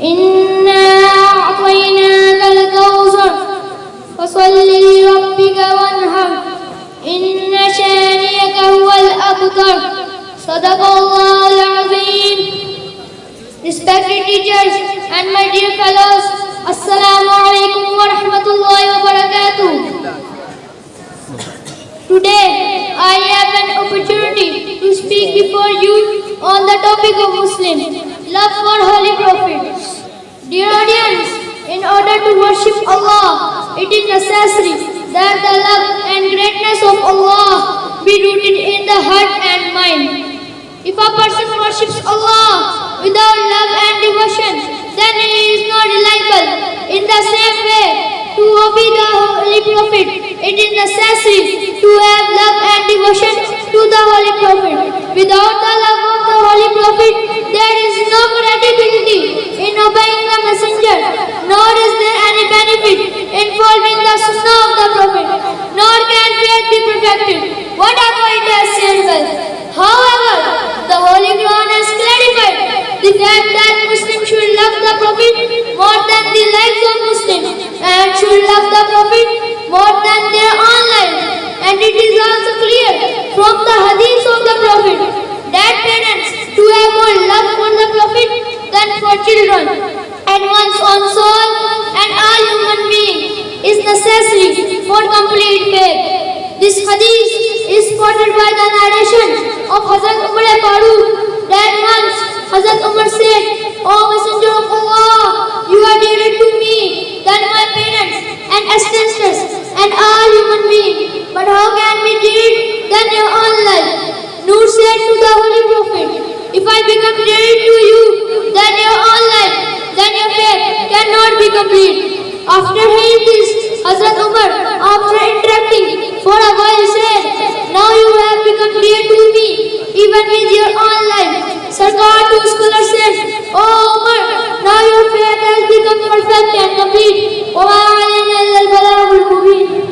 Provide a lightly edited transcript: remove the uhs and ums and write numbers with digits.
إنا أعطيناك الكوثر فصل لربك وانهر إن شانئك هو الأبتر صدق الله العظيم. Respected teachers and my dear fellows, Assalamu alaikum wa rahmatullahi wa barakatuh. Today I have an opportunity to speak before you on the topic of Muslim love for Holy Prophet. Dear audience, in order to worship Allah, it is necessary that the love and greatness of Allah be rooted in the heart and mind. If a person worships Allah without love and devotion, then he is not reliable. In the same way, to obey the Holy Prophet, it is necessary to have love and devotion to the Holy Prophet. Without the love of the Holy Prophet, there is no credibility in obeying the Messenger, nor is there any benefit in following the Sunnah of the Prophet, nor can faith be perfected, whatever it has said well. However, the Holy Quran has clarified the fact that Muslims should love the Prophet more than the lives of Muslims and should love the Prophet more than their own lives. And it is also clear from the hadiths of the Prophet that parents to have more love for the Prophet than for children and one's own soul and all human beings is necessary for complete faith. This hadith is supported by the narration of Hazrat Umar Farooq that once Hazrat Umar said, "O Messenger of Allah, you are dearer to me than my parents and ancestors and all human beings. But how can we dear than your own life?" Noor said to the Holy Prophet, "If I become dearer to you than your own life, then your faith cannot be complete." After hearing this, Hazrat Umar, after interacting for a while, said, "Now you have become dear to me, even with your own life." Sarkar to scholar said, "O Umar, now your faith has become perfect and complete. وَمَا عَلَيْنَا إِلَّا الْبَلَاغُ الْمُبِينُ."